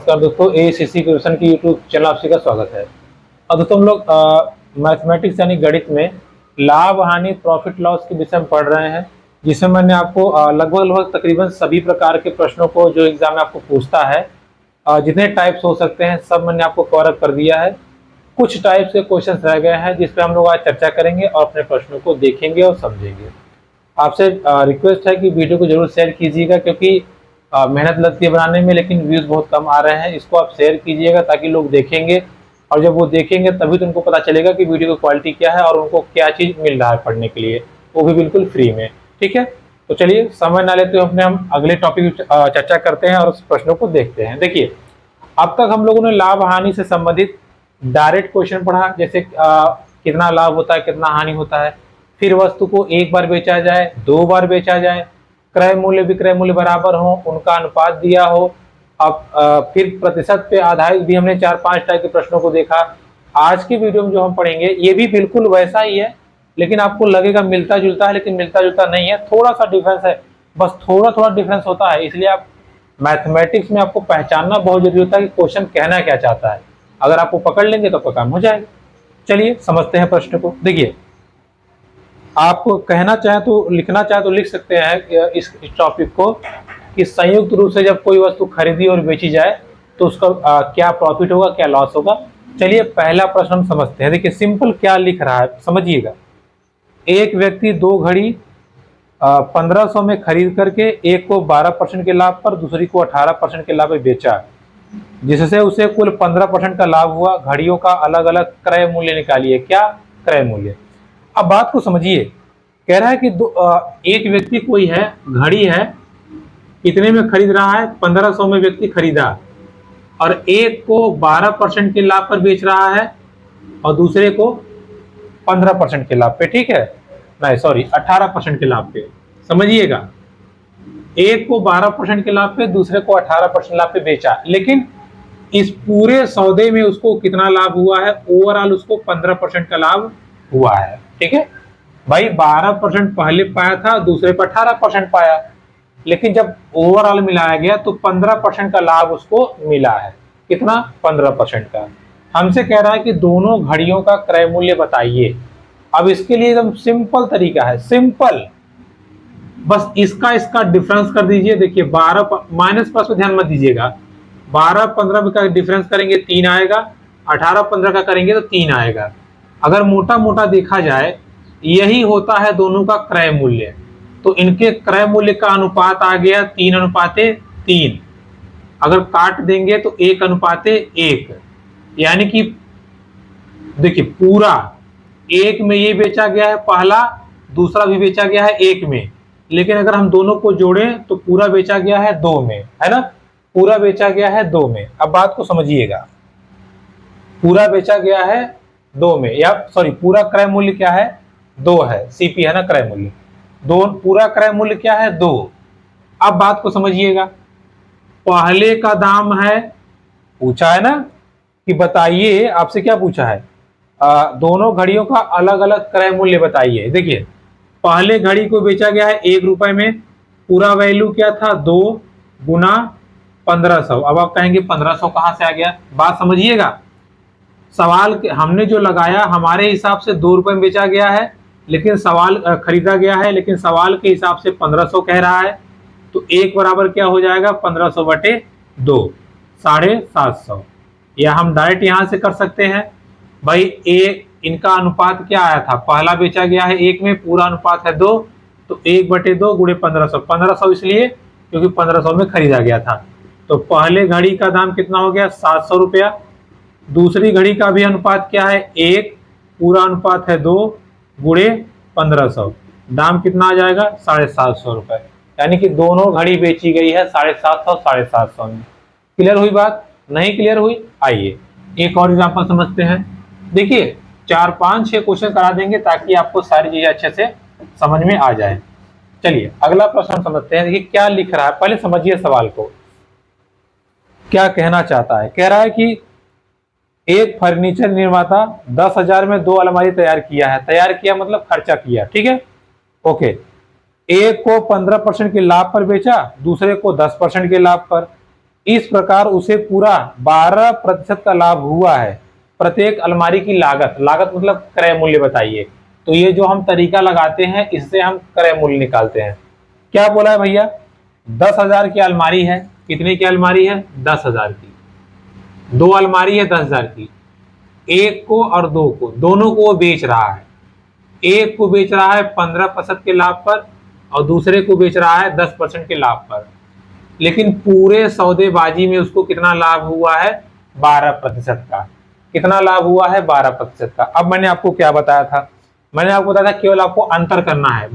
नमस्कार दोस्तों, ACC question की यूट्यूब चैनल आप सभी का स्वागत है। अब दोस्तों हम लोग मैथमेटिक्स यानी गणित में लाभ हानि प्रॉफिट लॉस के विषय में पढ़ रहे हैं, जिसमें मैंने आपको लगभग तकरीबन सभी प्रकार के प्रश्नों को जो एग्जाम में आपको पूछता है, जितने टाइप्स हो सकते हैं सब मैंने आपको कवर अप कर दिया है। कुछ टाइप्स के क्वेश्चन रह गए हैं जिस पर हम लोग आज चर्चा करेंगे और अपने प्रश्नों को देखेंगे और समझेंगे। आपसे रिक्वेस्ट है कि वीडियो को जरूर शेयर कीजिएगा, क्योंकि मेहनत लगती है बनाने में लेकिन व्यूज बहुत कम आ रहे हैं। इसको आप शेयर कीजिएगा ताकि लोग देखेंगे, और जब वो देखेंगे तभी तो उनको पता चलेगा कि वीडियो की क्वालिटी क्या है और उनको क्या चीज़ मिल रहा है पढ़ने के लिए, वो भी बिल्कुल फ्री में। ठीक है, तो चलिए समय ना लेते हुए हम अगले टॉपिक चर्चा करते हैं और उस प्रश्नों को देखते हैं। देखिए, अब तक हम लोगों ने लाभ हानि से संबंधित डायरेक्ट क्वेश्चन पढ़ा, जैसे कितना लाभ होता है, कितना हानि होता है, फिर वस्तु को एक बार बेचा जाए, दो बार बेचा जाए, क्रय मूल्य विक्रय मूल्य बराबर हो, उनका अनुपात दिया हो। अब फिर प्रतिशत पे आधारित भी हमने 4-5 टाइप के प्रश्नों को देखा। आज की वीडियो में जो हम पढ़ेंगे ये भी बिल्कुल वैसा ही है, लेकिन आपको लगेगा मिलता जुलता है, लेकिन मिलता जुलता नहीं है, थोड़ा सा डिफरेंस है, बस थोड़ा थोड़ा डिफरेंस होता है। इसलिए आप मैथमेटिक्स में आपको पहचानना बहुत जरूरी होता है कि क्वेश्चन कहना क्या चाहता है। अगर आपको पकड़ लेंगे तो आपका काम हो जाएगा। चलिए समझते हैं प्रश्न को। देखिए, आप कहना चाहें तो लिखना चाहें तो लिख सकते हैं इस टॉपिक को कि संयुक्त रूप से जब कोई वस्तु खरीदी और बेची जाए तो उसका क्या प्रॉफिट होगा, क्या लॉस होगा। चलिए पहला प्रश्न हम समझते हैं। देखिए सिंपल क्या लिख रहा है, समझिएगा। एक व्यक्ति दो घड़ी 1500 में खरीद करके एक को 12% के लाभ पर, दूसरी को 18% के लाभ पर बेचा, जिससे उसे कुल 15% का लाभ हुआ। घड़ियों का अलग अलग क्रय मूल्य निकालिए। क्या क्रय मूल्य? अब बात को समझिए। कह रहा है कि एक व्यक्ति कोई है, घड़ी है, कितने में खरीद रहा है? 1500 में व्यक्ति खरीदा, और एक को 12% के लाभ पर बेच रहा है और दूसरे को 15% के लाभ पे। ठीक है, नहीं सॉरी 18% के लाभ पे। समझिएगा, एक को 12% के लाभ पे, दूसरे को 18% लाभ पे बेचा, लेकिन इस पूरे सौदे में उसको कितना लाभ हुआ है? ओवरऑल उसको 15% का लाभ हुआ है। ठीक है भाई, 12% पहले पाया था, दूसरे पर 18% पाया, लेकिन जब ओवरऑल मिलाया गया तो 15% का लाभ उसको मिला है। कितना? 15% का। हमसे कह रहा है कि दोनों घड़ियों का क्रय मूल्य बताइए। अब इसके लिए एकदम सिंपल तरीका है, सिंपल, बस इसका डिफरेंस कर दीजिए। देखिए 12 माइनस प्लस पे ध्यान मत दीजिएगा। 12-15 का डिफरेंस करेंगे 3 आएगा, 18-15 का करेंगे तो 3 आएगा। अगर मोटा मोटा देखा जाए यही होता है दोनों का क्रय मूल्य, तो इनके क्रय मूल्य का अनुपात आ गया 3:3। अगर काट देंगे तो 1:1, यानी कि देखिए पूरा एक में ये बेचा गया है पहला, दूसरा भी बेचा गया है एक में, लेकिन अगर हम दोनों को जोड़ें तो पूरा बेचा गया है 2 में, है ना? पूरा बेचा गया है 2 में। अब बात को समझिएगा, पूरा बेचा गया है 2 में, या सॉरी पूरा क्रय मूल्य क्या है? 2 है, सीपी है ना क्रय मूल्य। दो, पूरा क्रय मूल्य क्या है? 2। अब बात को समझिएगा, पहले का दाम है, पूछा है ना कि बताइए, आपसे क्या पूछा है? दोनों घड़ियों का अलग अलग क्रय मूल्य बताइए। देखिए पहले घड़ी को बेचा गया है 1 रुपए में, पूरा वैल्यू क्या था? 2 गुना 1500। अब आप कहेंगे 1500 कहां से आ गया? बात समझिएगा, सवाल हमने जो लगाया हमारे हिसाब से 2 रुपए में बेचा गया है, लेकिन सवाल खरीदा गया है, लेकिन सवाल के हिसाब से 1500 कह रहा है, तो एक बराबर क्या हो जाएगा? 1500 बटे 2, 750। या हम डायरेक्ट यहां से कर सकते हैं भाई, इनका अनुपात क्या आया था? पहला बेचा गया है 1 में, पूरा अनुपात है 2, तो 1/2 गुणे 1500। 1500 इसलिए क्योंकि 1500 में खरीदा गया था। तो पहले घड़ी का दाम कितना हो गया? 700 रुपया। दूसरी घड़ी का भी अनुपात क्या है? 1, पूरा अनुपात है 2 गुणे 1500, दाम कितना आ जाएगा? 750 रुपए। यानी कि दोनों घड़ी बेची गई है 750 में। क्लियर हुई बात? नहीं क्लियर हुई? आइए एक और एग्जांपल समझते हैं। देखिए 4-5-6 क्वेश्चन करा देंगे ताकि आपको सारी चीजें अच्छे से समझ में आ जाए। चलिए अगला प्रश्न समझते हैं। देखिए क्या लिख रहा है, पहले समझिए सवाल को, क्या कहना चाहता है। कह रहा है कि एक फर्नीचर निर्माता 10,000 में 2 अलमारी तैयार किया है। तैयार किया मतलब खर्चा किया, ठीक है, ओके। एक को 15% के लाभ पर बेचा, दूसरे को 10% के लाभ पर। इस प्रकार उसे पूरा 12% का लाभ हुआ है। प्रत्येक अलमारी की लागत, लागत मतलब क्रय मूल्य बताइए। तो ये जो हम तरीका लगाते हैं इससे हम क्रय मूल्य निकालते हैं। क्या बोला है भैया, 10,000 की अलमारी है। कितने की अलमारी है, 10,000 की। दो अलमारी है 10,000 की, एक को और दो को, दोनों को वो बेच रहा है। एक को बेच रहा है 15% के लाभ पर और दूसरे को बेच रहा है 10% के लाभ पर। लेकिन पूरे सौदेबाजी में उसको कितना लाभ हुआ है, 12% का। कितना लाभ हुआ है, 12% का। अब मैंने आपको क्या बताया था, मैंने आपको बताया था केवल आपको अंतर करना है।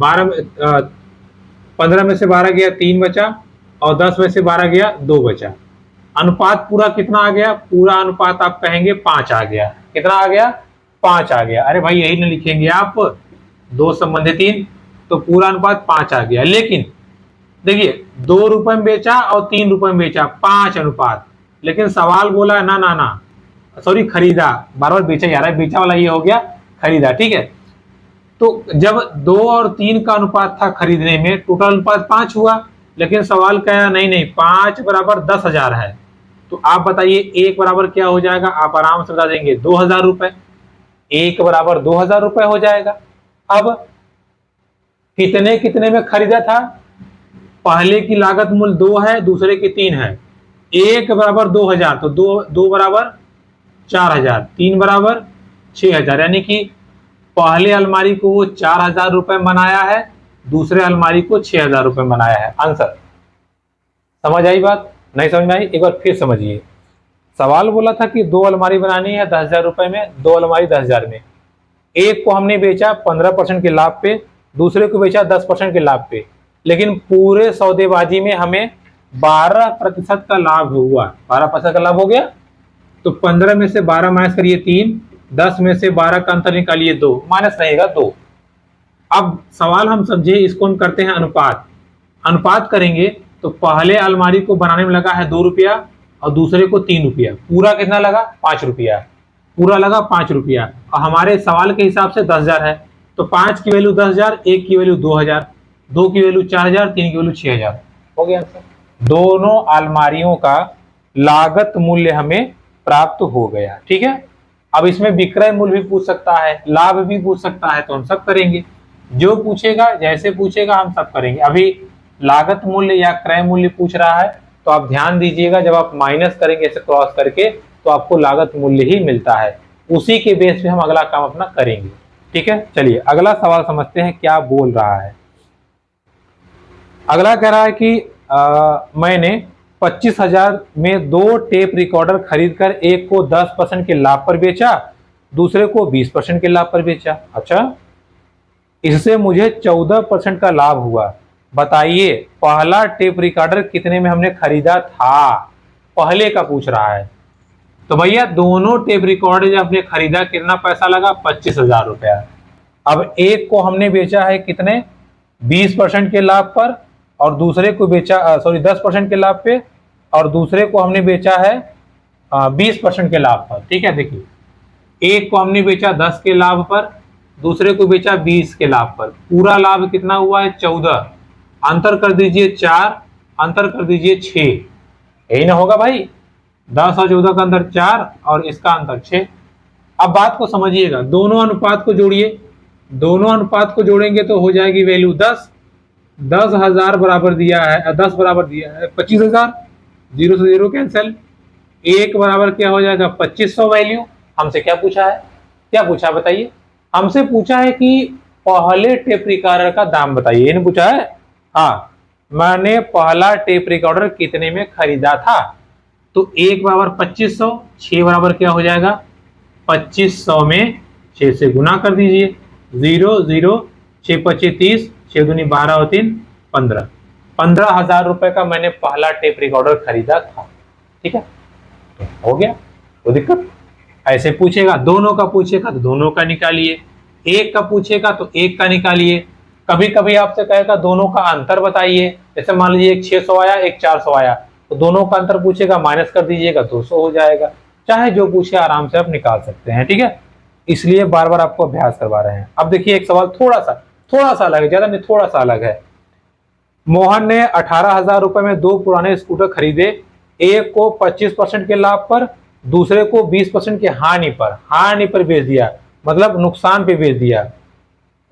15 में से 12 गया 3 बचा और 10 में से 12 गया 2 बचा। अनुपात पूरा कितना आ गया, पूरा अनुपात आप कहेंगे 5 आ गया। कितना आ गया, 5 आ गया। अरे भाई यही ना लिखेंगे आप, 2 संबंधित 3, तो पूरा अनुपात 5 आ गया। लेकिन देखिए 2 रुपए में बेचा और 3 रुपए में बेचा, 5 अनुपात। लेकिन सवाल बोला ना ना ना, सॉरी खरीदा, बार बार बेचा जा रहा है, बेचा वाला ये हो गया, खरीदा। ठीक है, तो जब 2 और 3 का अनुपात था खरीदने में, टोटल अनुपात 5 हुआ। लेकिन सवाल क्या है, नहीं नहीं 5 बराबर 10,000 है। तो आप बताइए 1 बराबर क्या हो जाएगा, आप आराम से बता देंगे 2,000 रुपए। 1 बराबर 2,000 रुपए हो जाएगा। अब कितने कितने में खरीदा था, पहले की लागत मूल्य 2 है, दूसरे की 3 है। 1 बराबर 2,000, तो 2 बराबर 4,000, 3 बराबर 6,000। यानी कि पहले अलमारी को वो 4,000 रुपए बनाया है, दूसरे अलमारी को 6,000 रुपए बनाया है। आंसर समझ आई बात, नहीं समझ में आई, एक बार फिर समझिए। सवाल बोला था कि 2 अलमारी बनानी है 10,000 रुपए में, 2 अलमारी 10,000 में। एक को हमने बेचा 15% के लाभ पे, दूसरे को बेचा 10% के लाभ पे। लेकिन पूरे सौदेबाजी में हमें 12% का लाभ हुआ। 12% का लाभ हो गया। तो 15 में से 12 माइनस करिए 3, 10 में से 12 का अंतर निकालिए 2, माइनस रहेगा 2। अब सवाल हम समझे, इसको हम करते हैं अनुपात। अनुपात करेंगे तो पहले अलमारी को बनाने में लगा है 2 रुपया और दूसरे को 3 रुपया। पूरा कितना लगा, 5 रुपया। पूरा लगा 5 रुपया और हमारे सवाल के हिसाब से 10,000 है। तो 5 की वैल्यू 10,000, 1 की वैल्यू 2,000, 2 की वैल्यू 4,000, 3 की वैल्यू 6,000। हो गया आंसर। दोनों अलमारियों का लागत मूल्य हमें प्राप्त हो गया। ठीक है, अब इसमें विक्रय मूल्य भी पूछ सकता है, लाभ भी पूछ सकता है, तो हम सब करेंगे। जो पूछेगा, जैसे पूछेगा हम सब करेंगे। अभी लागत मूल्य या क्रय मूल्य पूछ रहा है, तो आप ध्यान दीजिएगा, जब आप माइनस करेंगे इसे क्रॉस करके, तो आपको लागत मूल्य ही मिलता है। उसी के बेस पे हम अगला काम अपना करेंगे। ठीक है, चलिए अगला सवाल समझते हैं क्या बोल रहा है। अगला कह रहा है कि मैंने 25,000 में 2 टेप रिकॉर्डर खरीदकर एक को 10% के लाभ पर बेचा, दूसरे को 20% के लाभ पर बेचा। अच्छा, इससे मुझे 14% का लाभ हुआ। बताइए पहला टेप रिकॉर्डर कितने में हमने खरीदा था, पहले का पूछ रहा है। तो भैया दोनों टेप रिकॉर्डर जब हमने खरीदा कितना पैसा लगा, 25,000 रुपया। अब एक को हमने बेचा है कितने, 20% के लाभ पर, और दूसरे को बेचा 10% के लाभ पे, और दूसरे को हमने बेचा है 20% के लाभ पर। ठीक है, देखिए एक को हमने बेचा 10 के लाभ पर, दूसरे को बेचा 20 के लाभ पर। पूरा लाभ कितना हुआ है, 14। अंतर कर दीजिए 4, अंतर कर दीजिए 6। यही ना होगा भाई, 10 और 14 का अंतर 4 और इसका अंतर 6। अब बात को समझिएगा, दोनों अनुपात को जोड़िए। दोनों अनुपात को जोड़ेंगे तो हो जाएगी वैल्यू 10। 10,000 बराबर दिया है, 10 बराबर दिया है 25,000, 0 से 0 कैंसिल। 1 बराबर क्या हो जाएगा, 2500 वैल्यू। हमसे क्या पूछा है, क्या पूछा बताइए, हमसे पूछा है कि पहले टेप रिकॉर्डर का दाम बताइए। ये नहीं पूछा है, हाँ मैंने पहला टेप रिकॉर्डर कितने में खरीदा था। तो 1 बराबर 2500, 6 बराबर क्या हो जाएगा, 2500 में 6 से गुना कर दीजिए। 0 0, 6 25 30, 6 दूनी 12 और 3 15। 15,000 रुपए का मैंने पहला टेप रिकॉर्डर खरीदा था। ठीक है, तो हो गया, कोई दिक्कत। ऐसे पूछेगा, दोनों का पूछेगा तो दोनों का निकालिए, एक का पूछेगा तो एक का निकालिए। कभी कभी आपसे कहेगा दोनों का अंतर बताइए, जैसे मान लीजिए एक 600 आया एक 400 आया, तो दोनों का अंतर पूछेगा, माइनस कर दीजिएगा 200 हो जाएगा। चाहे जो पूछे आराम से आप निकाल सकते हैं। ठीक है, इसलिए बार बार आपको अभ्यास करवा रहे हैं। अब देखिए एक सवाल थोड़ा सा अलग है, ज्यादा नहीं, थोड़ा सा अलग है। मोहन ने 18,000 रुपए में 2 पुराने स्कूटर खरीदे, एक को 25% के लाभ पर, दूसरे को 20% के हानि पर बेच दिया, मतलब नुकसान पे बेच दिया।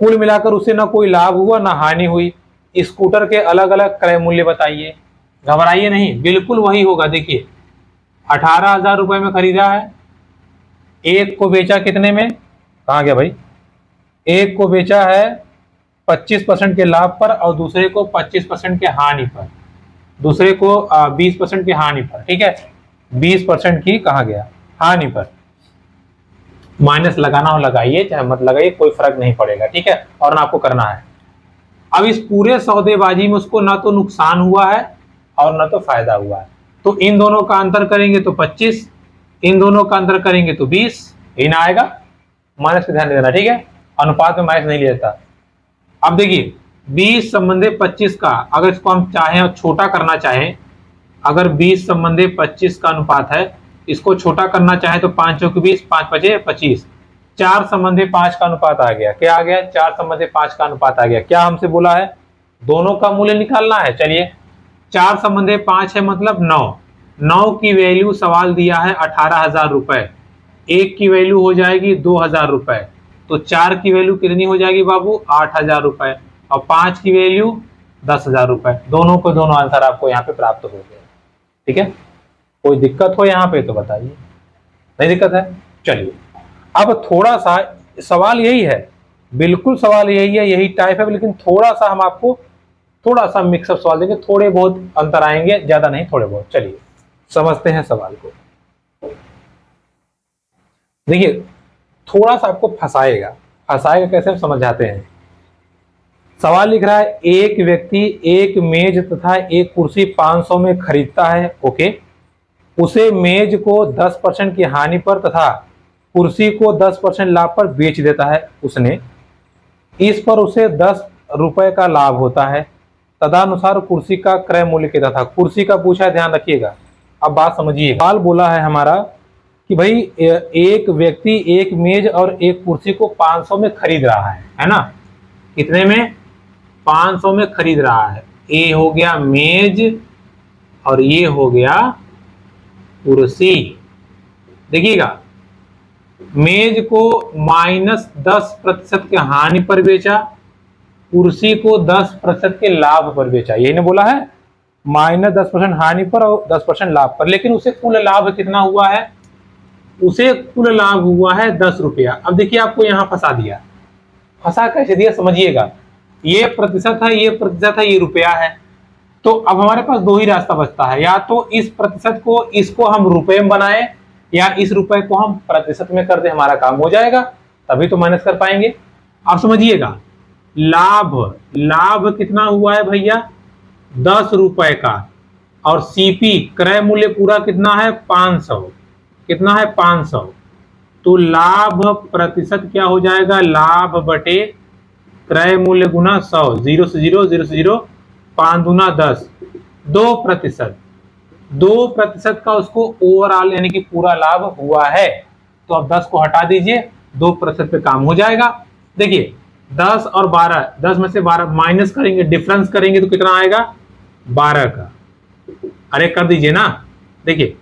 कुल मिलाकर उसे ना कोई लाभ हुआ ना हानि हुई। स्कूटर के अलग अलग क्रय मूल्य बताइए। घबराइए नहीं, बिल्कुल वही होगा। देखिए 18,000 रुपए में खरीदा है, एक को बेचा कितने में, कहाँ गया भाई, एक को बेचा है 25% के लाभ पर और दूसरे को 25% के हानि पर, दूसरे को 20% की हानि पर, ठीक है, 20% की कहा गया हानि पर। माइनस लगाना हो लगाइए, चाहे मत लगाइए, कोई फर्क नहीं पड़ेगा, ठीक है, और ना आपको करना है। अब इस पूरे सौदेबाजी में उसको ना तो नुकसान हुआ है और ना तो फायदा हुआ है, तो इन दोनों का अंतर करेंगे तो 25, इन दोनों का अंतर करेंगे तो 20, ही ना आएगा। माइनस पे ध्यान देना, ठीक है, अनुपात में माइनस नहीं लिया जाता। अब देखिए 20 संबंधित 25 का अगर इसको हम चाहें और छोटा करना चाहें, अगर 20 संबंधित 25 का अनुपात है, इसको छोटा करना चाहे तो 5 चौक 20, 5 पचे 25, 4 संबंधित 5 का अनुपात आ गया। क्या आ गया, 4 संबंधित 5 का अनुपात आ गया। क्या हमसे बोला है, दोनों का मूल्य निकालना है। चलिए 4 संबंधित 5 है मतलब 9, 9 की वैल्यू सवाल दिया है 18,000 रुपए, एक की वैल्यू हो जाएगी 2,000 रुपए, तो 4 की वैल्यू कितनी हो जाएगी बाबू, 8,000 रुपए, और 5 की वैल्यू 10,000 रुपए। दोनों को दोनों आंसर आपको यहाँ पे प्राप्त हो गए, ठीक है। कोई दिक्कत हो यहाँ पे तो बताइए, नहीं दिक्कत है। चलिए अब थोड़ा सा सवाल यही है, बिल्कुल सवाल यही है, यही टाइप है, लेकिन थोड़ा सा हम आपको थोड़ा सा मिक्सअप सवाल देंगे, थोड़े बहुत अंतर आएंगे, ज्यादा नहीं, थोड़े बहुत। चलिए समझते हैं सवाल को। देखिए थोड़ा सा आपको फंसाएगा कैसे, हम समझाते हैं। सवाल लिख रहा है एक व्यक्ति एक मेज तथा एक कुर्सी 500 में खरीदता है, ओके, उसे मेज को 10% की हानि पर तथा कुर्सी को 10% लाभ पर बेच देता है उसने, इस पर उसे 10 रुपए का लाभ होता है, तदनुसार कुर्सी का क्रय मूल्य कितना था। कुर्सी का पूछा है, ध्यान रखिएगा। अब बात समझिए, सवाल बोला है हमारा कि भाई एक व्यक्ति एक मेज और एक कुर्सी को 500 में खरीद रहा है ना, कितने में, 500 में खरीद रहा है। ये हो गया मेज और ये हो गया कुर्सी। देखिएगा मेज को -10% के हानि पर बेचा, कुर्सी को 10% के लाभ पर बेचा, यही ने बोला है, -10% हानि पर और 10% लाभ पर। लेकिन उसे कुल लाभ कितना हुआ है, उसे कुल लाभ हुआ है 10 रुपया। अब देखिए आपको यहां फंसा दिया, फंसा कैसे दिया समझिएगा, ये प्रतिशत है, ये प्रतिशत है, ये रुपया है। तो अब हमारे पास दो ही रास्ता बचता है, या तो इस प्रतिशत को इसको हम रुपए में बनाए, या इस रुपए को हम प्रतिशत में कर दे, हमारा काम हो जाएगा, तभी तो माइनस कर पाएंगे। अब समझिएगा लाभ कितना हुआ है भैया, 10 रुपए का, और सीपी क्रय मूल्य पूरा कितना है, 500, कितना है 500, तो लाभ प्रतिशत क्या हो जाएगा, लाभ बटे क्रय मूल्य गुना 100, 0 से 0, 0 से 0, 5 दूना 10, 2%, 2% का उसको ओवरऑल यानी कि पूरा लाभ हुआ है। तो अब 10 को हटा दीजिए, 2% पे काम हो जाएगा। देखिए 10 और 12, 10 में से 12 माइनस करेंगे, डिफरेंस करेंगे तो कितना आएगा, 12 का, अरे कर दीजिए ना। देखिए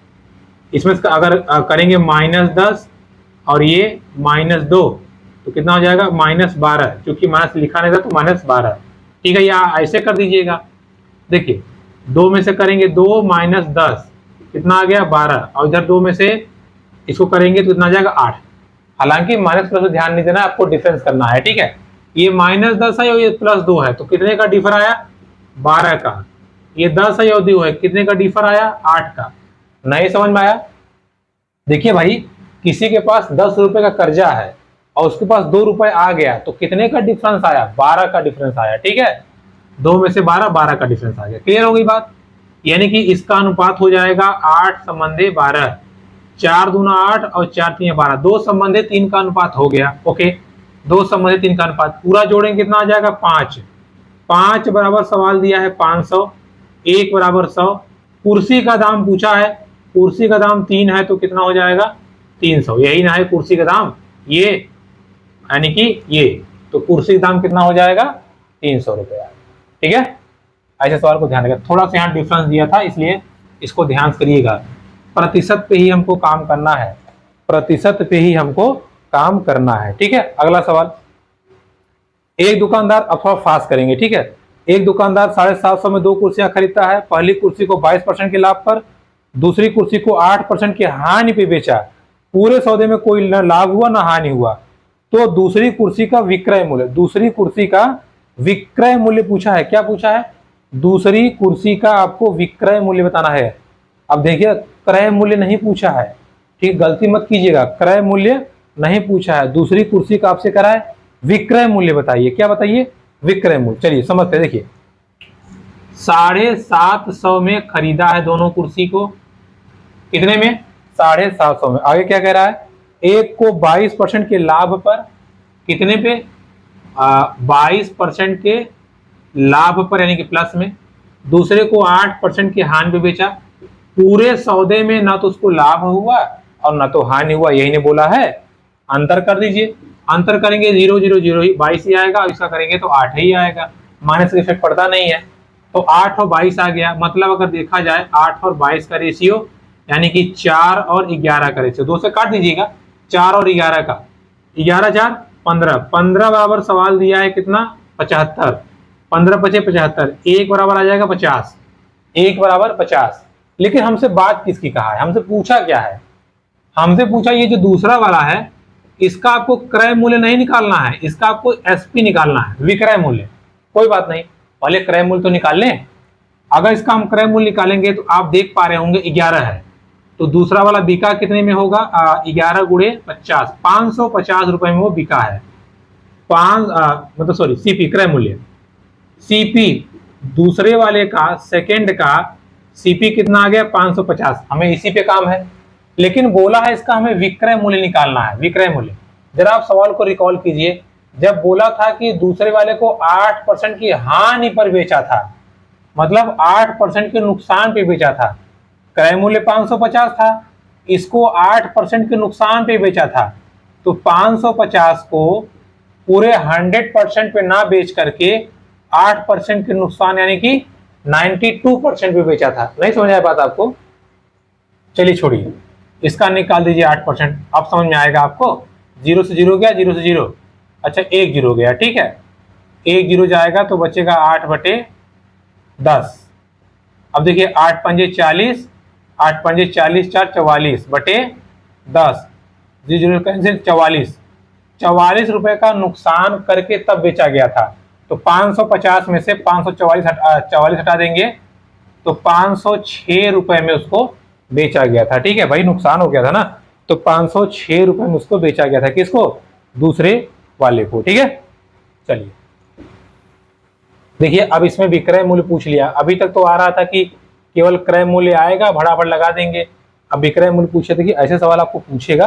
इसमें अगर करेंगे -10 और ये -2 तो कितना हो जाएगा, -12, क्योंकि माइनस लिखा नहीं था तो -12, ठीक है, या ऐसे कर दीजिएगा। देखिए 2 में से करेंगे 2 -10 कितना आ गया, 12, और इधर 2 में से इसको करेंगे तो कितना आ जाएगा, 8। हालांकि माइनस प्लस ध्यान नहीं देना, आपको डिफरेंस करना है, ठीक है। ये -10 है और ये +2 है, तो कितने का डिफर आया, 12 का। ये 10 है और 2 है, कितने का डिफर आया, 8 का। नहीं समझ में आया। देखिए भाई किसी के पास 10 रुपए का कर्जा है और उसके पास 2 रुपए आ गया, तो कितने का डिफरेंस आया, 12 का डिफरेंस आया, ठीक है। 2 में से 12, 12 का डिफरेंस आ गया। क्लियर हो गई बात, यानी कि इसका अनुपात हो जाएगा 8 संबंधी 12, 4 दूना 8 और 4 3 12, 2 संबंधी 3 का अनुपात हो गया, ओके। 2 संबंधी 3 का अनुपात पूरा जोड़ेंगे कितना आ जाएगा, 5, 5 बराबर सवाल दिया है 500, 1 बराबर 100, कुर्सी का दाम पूछा है, कुर्सी का दाम 3 है तो कितना हो जाएगा, 300, यही ना है कुर्सी का दाम, ये यानी कि ये, तो कुर्सी का दाम कितना हो जाएगा, 300 रुपया, ठीक है। ऐसे सवाल को ध्यान रखें, थोड़ा सा यहाँ डिफरेंस दिया था इसलिए इसको ध्यान से करिएगा, प्रतिशत पे ही हमको काम करना है, प्रतिशत पे ही हमको काम करना है। ठीक है, अगला सवाल, एक दुकानदार, अब थोड़ा फास्ट करेंगे। ठीक है, एक दुकानदार 750 में 2 कुर्सियां खरीदता है। पहली कुर्सी को 22% के लाभ पर, दूसरी कुर्सी को 8% की हानि पे बेचा। पूरे सौदे में कोई न लाभ हुआ ना हानि हुआ, तो दूसरी कुर्सी का विक्रय मूल्य, दूसरी कुर्सी का विक्रय मूल्य पूछा है। क्या पूछा है? दूसरी कुर्सी का आपको विक्रय मूल्य बताना है। अब देखिए, क्रय मूल्य नहीं पूछा है, ठीक, गलती मत कीजिएगा, क्रय मूल्य नहीं पूछा है, दूसरी कुर्सी का आपसे करा है विक्रय मूल्य बताइए। क्या बताइए? विक्रय मूल्य। चलिए समझते हैं। देखिए, 750 में खरीदा है दोनों कुर्सी को, कितने में? 750 में। आगे क्या कह रहा है? एक को 22% के लाभ पर, कितने पे? 22% के लाभ पर यानी कि प्लस में, दूसरे को 8% की हानि पे बेचा। पूरे सौदे में ना तो उसको लाभ हुआ और ना तो हानि हुआ, यही ने बोला है। अंतर कर दीजिए, अंतर करेंगे 0 0 0 ही 22 ही आएगा, इसका करेंगे तो 8 ही आएगा, माइनस का इफेक्ट पड़ता नहीं है, तो 8 और 22 आ गया। मतलब अगर देखा जाए 8 और 22 का रेशियो यानी कि 4 और 11 का रेशियो, 2 से काट दीजिएगा, 4 और 11 का, 11 4 15, 15 बराबर सवाल दिया है कितना? 75, 15 पचे 75, एक बराबर आ जाएगा 50, एक बराबर 50। लेकिन हमसे बात किसकी कहा है? हमसे पूछा क्या है? हमसे पूछा ये जो दूसरा वाला है, इसका आपको क्रय मूल्य नहीं निकालना है, इसका आपको एसपी निकालना है, विक्रय मूल्य। कोई बात नहीं, पहले क्रय मूल्य तो निकाल लें। अगर इसका हम क्रय मूल्य निकालेंगे तो आप देख पा रहे होंगे 11 है, तो दूसरा वाला बिका कितने में होगा? 11 गुणे 50, 550 रुपए में वो बिका है। मतलब सॉरी, सीपी क्रय मूल्य, सीपी दूसरे वाले का, सेकेंड का सीपी कितना आ गया? 550। हमें इसी पे काम है, लेकिन बोला है इसका हमें विक्रय मूल्य निकालना है, विक्रय मूल्य। जरा आप सवाल को रिकॉल कीजिए, जब बोला था कि दूसरे वाले को 8% की हानि पर बेचा था, मतलब 8% के नुकसान पे बेचा था, क्रय मूल्य 550 था, इसको 8% के नुकसान पे बेचा था, तो 550 को पूरे 100% पे ना बेच करके 8% के नुकसान यानी कि 92% पे बेचा था। नहीं समझ आया बात आपको? चलिए छोड़िए, इसका निकाल दीजिए 8%, अब समझ में आएगा आपको। 0 से 0 गया, 0 से 0, अच्छा 1 0 गया, ठीक है, 1 0 जाएगा तो बचेगा 8/10। अब देखिए 8 पंजे 40, 8 पंजे 40, 4 44 बटे 10, 0 कैंसिल, 44 रुपए का नुकसान करके तब बेचा गया था। तो 550 में से 544 हटा देंगे तो 506 रुपए में उसको बेचा गया था। ठीक है भाई, नुकसान हो गया था ना, तो 506 रुपए में उसको बेचा गया था। किसको? दूसरे वाले को। ठीक है, चलिए देखिए, अब इसमें विक्रय मूल्य पूछ लिया। अभी तक तो आ रहा था कि केवल क्रय मूल्य आएगा, भड़ाभड़ लगा देंगे। अब विक्रय मूल्य पूछे थे कि ऐसे सवाल आपको पूछेगा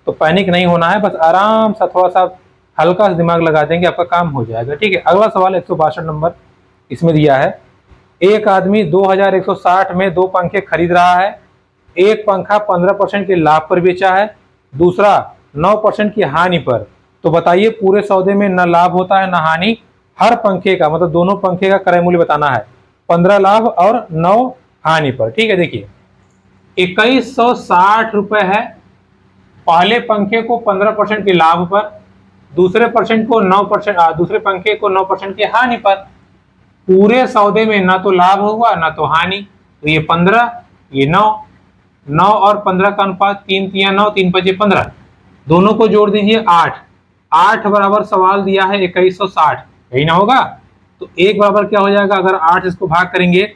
तो पैनिक नहीं होना है, बस आराम सा थोड़ा सा हल्का सा दिमाग लगा देंगे, आपका काम हो जाएगा। ठीक है, अगला सवाल 162 नंबर इसमें दिया है। एक आदमी 2160 में 2 पंखे खरीद रहा है। एक पंखा 15% के लाभ पर बेचा है, दूसरा 9% की हानि पर। तो बताइए पूरे सौदे में न लाभ होता है न हानि, हर पंखे का मतलब दोनों पंखे का क्रय मूल्य बताना है, 15 लाभ और 9 हानि पर। ठीक है, देखिए 2160 रुपए है, पहले पंखे को 15% के लाभ पर, दूसरे पंखे को 9% की हानि पर। पूरे सौदे में ना तो लाभ हुआ ना तो हानि, तो ये 15, ये 9, 9 और 15 का अनुपात 3 3 9, 3 5 15, दोनों को जोड़ दीजिए 8, 8 बराबर सवाल दिया है 2160, यही ना होगा? तो एक बराबर क्या हो जाएगा? अगर 8 इसको भाग करेंगे,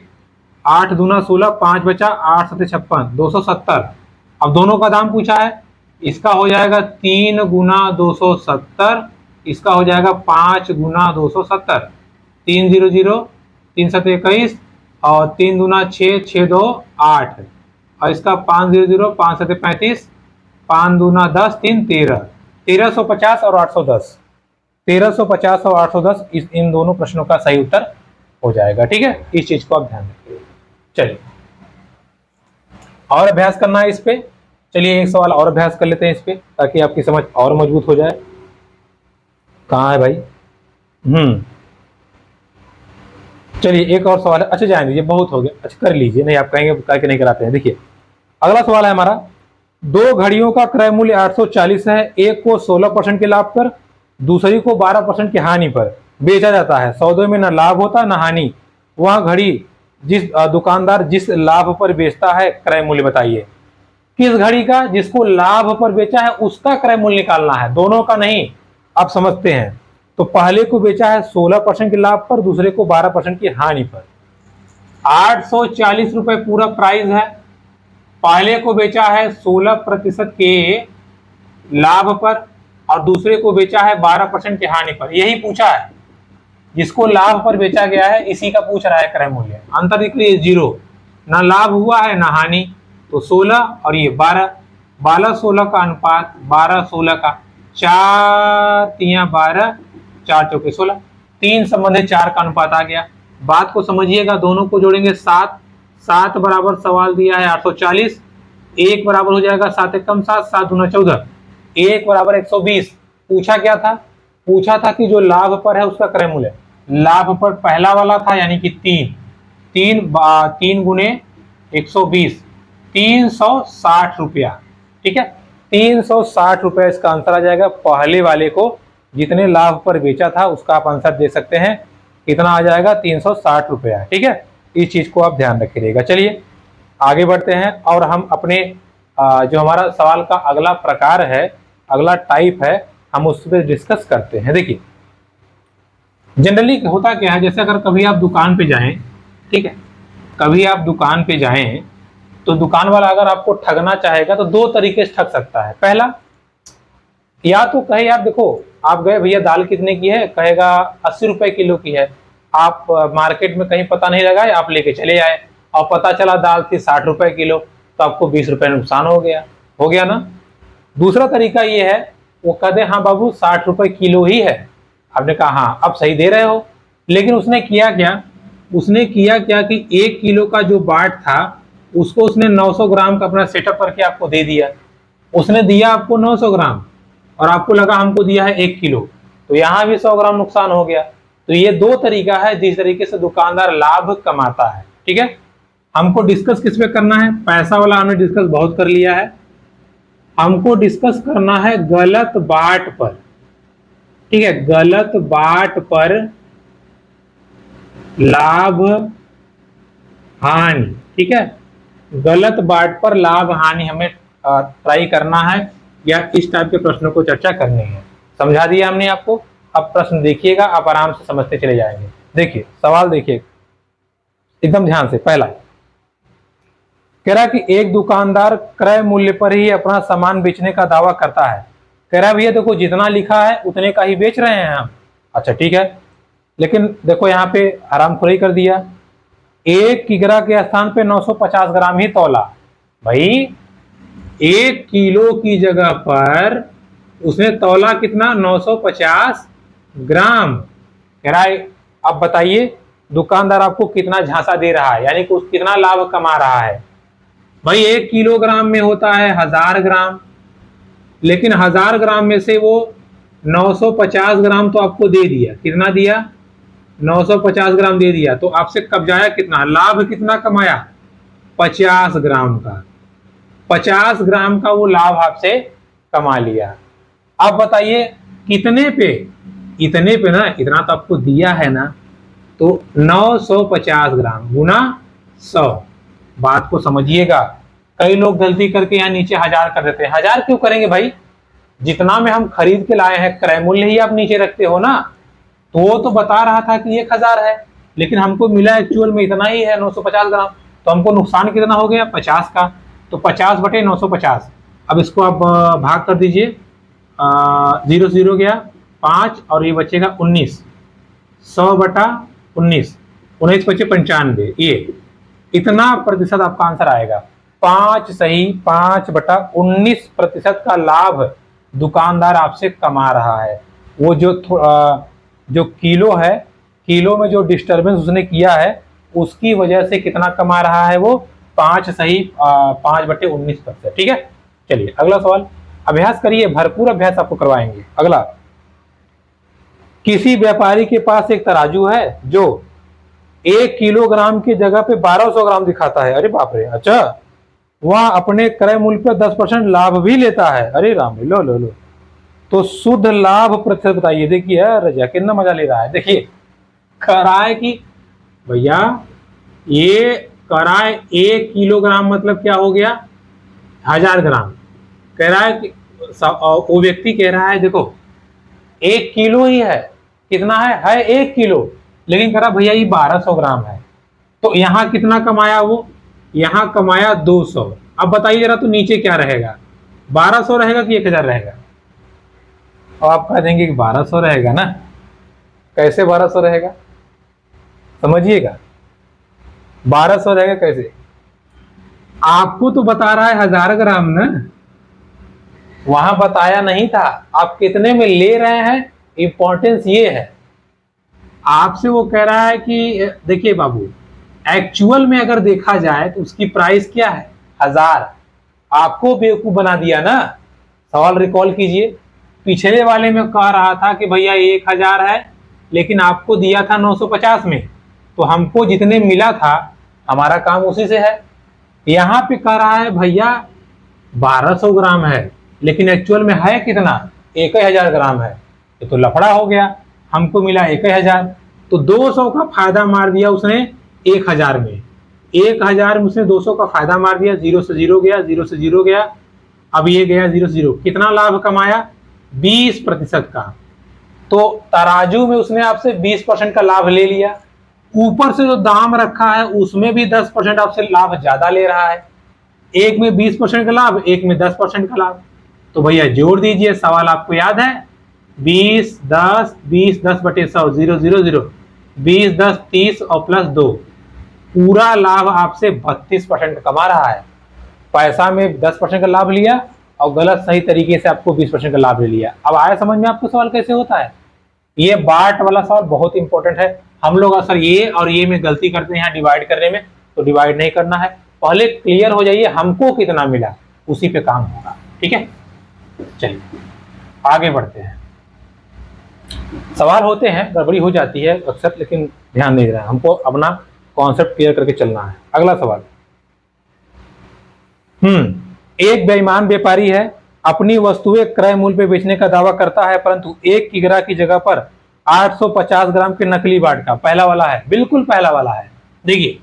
8 दूना 16, 5 बचा, 8 7 56, 270। अब दोनों का दाम पूछा है, इसका हो जाएगा 3 गुना 270, इसका हो जाएगा 5 गुना 270, 3 0 0, 3 7 21 और 3 दूना 6, 6 2 8, और इसका 5 0 0, 5 7 35, 5 दूना 10, 3 13, 1350 और 810, 1350 और 810 इन दोनों प्रश्नों का सही उत्तर हो जाएगा। ठीक है, इस चीज को आप ध्यान रखिए। चलिए और अभ्यास करना है इस पे। चलिए एक सवाल और अभ्यास कर लेते हैं इस पे, ताकि आपकी समझ और मजबूत हो जाए। कहाँ है भाई? चलिए एक और सवाल है, अच्छा जाने दीजिए, बहुत हो गया, अच्छा कर लीजिए, नहीं आप कहेंगे करके नहीं कराते हैं। देखिए अगला सवाल है हमारा, दो घड़ियों का क्रय मूल्य 840 है, एक को 16% के लाभ पर, दूसरी को 12% की हानि पर बेचा जाता है। सौदे में न लाभ होता न हानि, वह घड़ी जिस दुकानदार जिस लाभ पर बेचता है क्रय मूल्य बताइए। किस घड़ी का? जिसको लाभ पर बेचा है उसका क्रय मूल्य निकालना है, दोनों का नहीं। आप समझते हैं, तो पहले को बेचा है 16% के लाभ पर, दूसरे को 12% की हानि पर। 840 रुपए पूरा प्राइस है, पहले को बेचा है 16% के लाभ पर और दूसरे को बेचा है 12% की हानि पर। यही पूछा है, जिसको लाभ पर बेचा गया है इसी का पूछ रहा है क्रय मूल्य। अंतर दिख रही है, जीरो, ना लाभ हुआ है ना हानि, तो 16 और ये 12, 12-16 का अनुपात, 12-16 का, 4-3-12, 4-4-16, 3 संबंधित 4 का अनुपात आ गया। बात को समझिएगा, दोनों को जोड़ेंगे 7, 7 बराबर सवाल दिया है 840, 1 बराबर हो जाएगा 7 एकम 7, 7 दूना 14, 1 बराबर 120। पूछा क्या था? पूछा था कि जो लाभ पर है उसका क्रय मूल्य। लाभ पर पहला वाला था यानी कि 3 गुने 120, 360 रुपया। ठीक है, 360 रुपया इसका आंसर आ जाएगा। पहले वाले को जितने लाभ पर बेचा था उसका आप आंसर दे सकते हैं, कितना आ जाएगा? 360 रुपया। ठीक है, इस चीज को आप ध्यान रखिएगा। चलिए आगे बढ़ते हैं और हम अपने जो हमारा सवाल का अगला प्रकार है, अगला टाइप है, हम उस पर डिस्कस करते हैं। देखिए जनरली होता क्या है, जैसे अगर कभी आप दुकान पे जाएं, ठीक है, कभी आप दुकान पे जाएं तो दुकान वाला अगर आपको ठगना चाहेगा तो दो तरीके से ठग सकता है। पहला, या तो कहे यार देखो, आप गए भैया दाल कितने की है, कहेगा 80 रुपए किलो की है। आप मार्केट में कहीं पता नहीं लगाए, आप लेके चले आए और पता चला दाल थी 60 रुपए किलो, तो आपको 20 रुपए नुकसान हो गया ना। दूसरा तरीका ये है, वो कह दे हाँ बाबू 60 रुपए किलो ही है। आपने कहा हाँ अब सही दे रहे हो, लेकिन उसने किया क्या? उसने किया क्या कि 1 किलो का जो बाट था उसको उसने 900 ग्राम का अपना सेटअप करके आपको दे दिया। उसने दिया आपको 900 ग्राम और आपको लगा हमको दिया है 1 किलो, तो यहाँ भी 100 ग्राम नुकसान हो गया। तो ये दो तरीका है जिस तरीके से दुकानदार लाभ कमाता है। ठीक है, हमको डिस्कस किस पे करना है? पैसा वाला हमने डिस्कस बहुत कर लिया है, हमको डिस्कस करना है गलत बाट पर। ठीक है, गलत बाट पर लाभ हानि। ठीक है, गलत बाट पर लाभ हानि हमें ट्राई करना है, या इस टाइप के प्रश्नों को चर्चा करनी है। समझा दिया हमने आपको, अब प्रश्न देखिएगा, आप आराम से समझते चले जाएंगे। देखिए सवाल देखिए एकदम ध्यान से। पहला कह रहा कि एक दुकानदार क्रय मूल्य पर ही अपना सामान बेचने का दावा करता है। कह रहा भैया देखो जितना लिखा है उतने का ही बेच रहे हैं हम। अच्छा ठीक है, लेकिन देखो यहाँ पे हरामखोरी कर दिया, 1 किग्रा के स्थान पे 950 ग्राम ही तौला। भाई 1 किलो की जगह पर उसने तौला कितना? 950 ग्राम। कह रहा है अब बताइए दुकानदार आपको कितना झांसा दे रहा है, यानी कि कितना लाभ कमा रहा है। भाई 1 किलोग्राम में होता है 1000 ग्राम, लेकिन 1000 ग्राम में से वो 950 ग्राम तो आपको दे दिया। कितना दिया? 950 ग्राम दे दिया, तो आपसे कब्जाया कितना? लाभ कितना कमाया? 50 ग्राम का। 50 ग्राम का वो लाभ आपसे कमा लिया। अब बताइए कितने पे? इतने पे ना, इतना तो आपको दिया है ना, तो 950 ग्राम गुना 100। बात को समझिएगा, कई लोग गलती करके यहाँ नीचे 1000 कर देते हैं। 1000 क्यों करेंगे भाई? जितना में हम खरीद के लाए हैं क्रय मूल्य ही आप नीचे रखते हो ना। तो वो तो बता रहा था कि 1000 है, लेकिन हमको मिला एक्चुअल में इतना ही है 950 ग्राम, तो हमको नुकसान कितना हो गया? 50 का। तो 50 बटे 950, अब इसको आप भाग कर दीजिए, 0 0 गया 5 और ये बचेगा 19, 100 बटा 19, 19 बचे 95, ये इतना प्रतिशत आपका आंसर आएगा। 5 सही, 5 बटा 19% का लाभ दुकानदार आपसे कमा रहा है। वो जो किलो है, किलो में जो डिस्टर्बेंस उसने किया है उसकी वजह से कितना कमा रहा है वो? 5 सही, 5 बटे 19%। ठीक है, चलिए अगला सवाल अभ्यास करिए, भरपूर अभ्यास आपको करवाएंगे। अगला, किसी व्यापारी के पास एक तराजू है जो 1 किलोग्राम की जगह पे 1200 ग्राम दिखाता है। अरे बाप रे। अच्छा, वह अपने क्रय मूल्य पर 10% लाभ भी लेता है। अरे राम, लो लो लो। तो शुद्ध लाभ प्रतिशत बताइए। देखिए रजा कितना मजा ले रहा है। देखिए कह रहा है कि भैया ये कह रहा है 1 किलोग्राम मतलब क्या हो गया, 1000 ग्राम। कह रहा है कि वो व्यक्ति कह रहा है देखो 1 किलो ही है। कितना है 1 किलो, लेकिन कह रहा भैया ये 1200 ग्राम है। तो यहां कितना कमाया वो, यहां कमाया 200। अब बताइए जरा, तो नीचे क्या रहेगा, 1200 रहेगा कि 1000 रहेगा? और आप कह देंगे कि 1200 रहेगा ना। कैसे 1200 रहेगा, समझिएगा। 1200 रहेगा कैसे, आपको तो बता रहा है 1000 ग्राम ना, वहां बताया नहीं था आप कितने में ले रहे हैं। इंपॉर्टेंस ये है, आपसे वो कह रहा है कि देखिए बाबू, एक्चुअल में अगर देखा जाए तो उसकी प्राइस क्या है, 1000। आपको बेवकूफ बना दिया ना। सवाल रिकॉल कीजिए, पिछले वाले में कह रहा था कि भैया 1000 है, लेकिन आपको दिया था 950 में, तो हमको जितने मिला था हमारा काम उसी से है। यहाँ पे कह रहा है भैया 1200 ग्राम है, लेकिन एक्चुअल में है कितना, 1000 ग्राम है। ये तो लफड़ा हो गया, हमको मिला 1000, तो 200 का फायदा मार दिया उसने 1000 में। 1000 में उसने 200 का फायदा मार दिया, 0 से 0 गया, 0 से 0 गया, अब ये गया 0 से 0। कितना लाभ कमाया, 20% का। तो तराजू में उसने आपसे 20% का लाभ ले लिया। ऊपर से जो दाम रखा है उसमें भी 10% आपसे लाभ ज्यादा ले रहा है। एक में 20% का लाभ, एक में 10% का लाभ। तो भैया जोड़ दीजिए, सवाल आपको याद है, 20 10 20 10 बटे 100, 0 0 0, 20 10 30 और प्लस 2, पूरा लाभ आपसे 32% कमा रहा है। पैसा में 10% का लाभ लिया और गलत सही तरीके से आपको 20% का लाभ ले लिया। अब आया समझ में आपको सवाल कैसे होता है। ये बाट वाला सवाल बहुत इंपॉर्टेंट है। हम लोग अक्सर ये और ये में गलती करते हैं यहाँ डिवाइड करने में, तो डिवाइड नहीं करना है। पहले क्लियर हो जाइए हमको कितना मिला, उसी पे काम होगा। ठीक है, चलिए आगे बढ़ते हैं। सवाल होते हैं, गड़बड़ी हो जाती है अक्सर, लेकिन ध्यान नहीं रहा, हमको अपना कॉन्सेप्ट क्लियर करके चलना है। अगला सवाल, एक बेईमान व्यापारी है, अपनी वस्तुएं क्रय मूल्य पे बेचने का दावा करता है, परंतु 1 किग्रा की जगह पर 850 ग्राम के नकली बाट का, पहला वाला है, बिल्कुल पहला वाला है। देखिए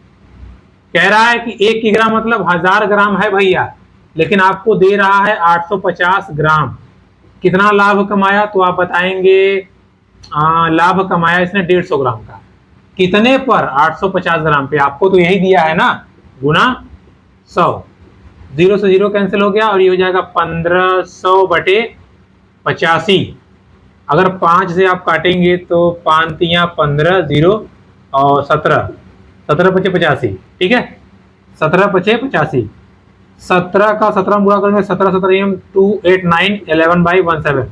कह रहा है कि 1 किग्रा मतलब 1000 ग्राम है भैया, लेकिन आपको दे रहा है 850 ग्राम। कितना लाभ कमाया, तो आप बताएंगे लाभ कमाया इसने 150 ग्राम का। कितने पर, 850 ग्राम पे। आपको तो यही दिया है ना, गुना 100, 0 से 0 कैंसिल हो गया और ये हो जाएगा 1500 बटे 85। अगर 5 से आप काटेंगे तो 5 तियां 15, 0 और 17, 17 पचे 85। ठीक है, 17 पचे 85, 17 का 17 में बुरा करेंगे, 17 17 289 11/17।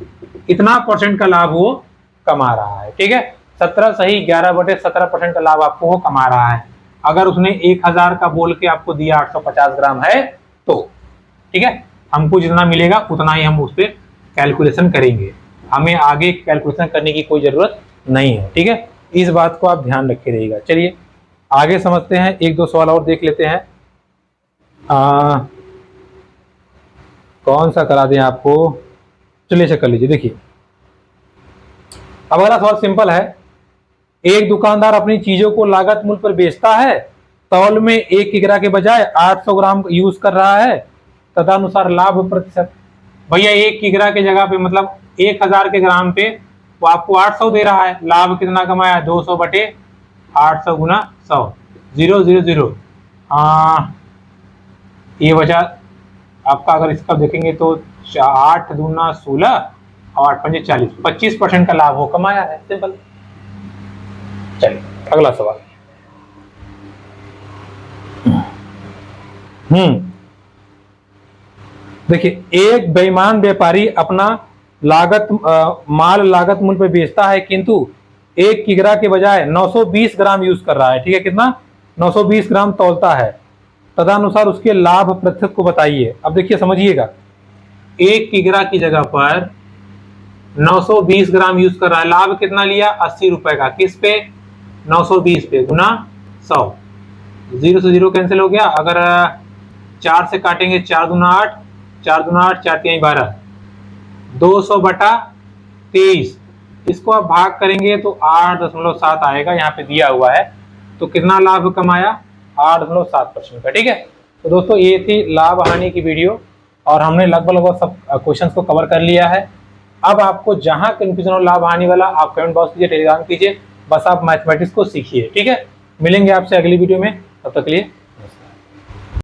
कितना परसेंट का लाभ वो कमा रहा है। ठीक है, 17 सही, 11 बटे 17% का लाभ आपको वो कमा रहा है। अगर उसने 1000 का बोल के आपको दिया 850 ग्राम है तो, ठीक है, हमको जितना मिलेगा उतना ही हम उस पर कैलकुलेशन करेंगे, हमें आगे कैलकुलेशन करने की कोई जरूरत नहीं है। ठीक है, इस बात को आप ध्यान रखे रहिएगा। चलिए आगे समझते हैं, एक दो सवाल और देख लेते हैं। कौन सा करा दें आपको, चलिए से कर लीजिए। देखिए अब अगला सवाल सिंपल है, एक दुकानदार अपनी चीजों को लागत मूल्य पर बेचता है, तौल में 1 किग्रा के बजाय 800 ग्राम यूज कर रहा है, तदनुसार लाभ प्रतिशत। भैया 1 किग्रा के जगह पे मतलब 1000 के ग्राम पे वो आपको 800 दे रहा है, लाभ कितना कमाया, 200 बटे 800 गुना 100, 0 0 0। ये बचा आपका, अगर इसका देखेंगे तो 8 दूना 16 और 8 पंजे 40, 25% का लाभ हो कमाया है। सिंपल। चलिए अगला सवाल, देखिए एक बेईमान व्यापारी अपना माल लागत मूल्य पर बेचता है, किंतु 1 किग्रा के बजाय 920 ग्राम यूज कर रहा है। ठीक है, कितना, 920 ग्राम तौलता है, तदनुसार उसके लाभ प्रतिशत को बताइए। अब देखिए समझिएगा, 1 किग्रा की जगह पर 920 ग्राम यूज कर रहा है, लाभ कितना लिया, 80 रुपए का, किस पे, 920 पे, गुना 100, 0 से 0 कैंसिल हो गया। अगर 4 से काटेंगे 4 दूना 8, 4 दूना 8, 4 तिहाई 12, 200/23। इसको आप भाग करेंगे तो 8.7 आएगा, यहाँ पे दिया हुआ है। तो कितना लाभ कमाया? 8.7% का। ठीक है, तो दोस्तों ये थी लाभ हानि की वीडियो और हमने लगभग सब क्वेश्चंस को कवर कर लिया है। अब आपको जहां कंफ्यूजन हो लाभ हानि वाला, आप कमेंट बॉक्स कीजिए, टेलीग्राम कीजिए, बस आप मैथमेटिक्स को सीखिए। ठीक है, मिलेंगे आपसे अगली वीडियो में, तब तक के लिए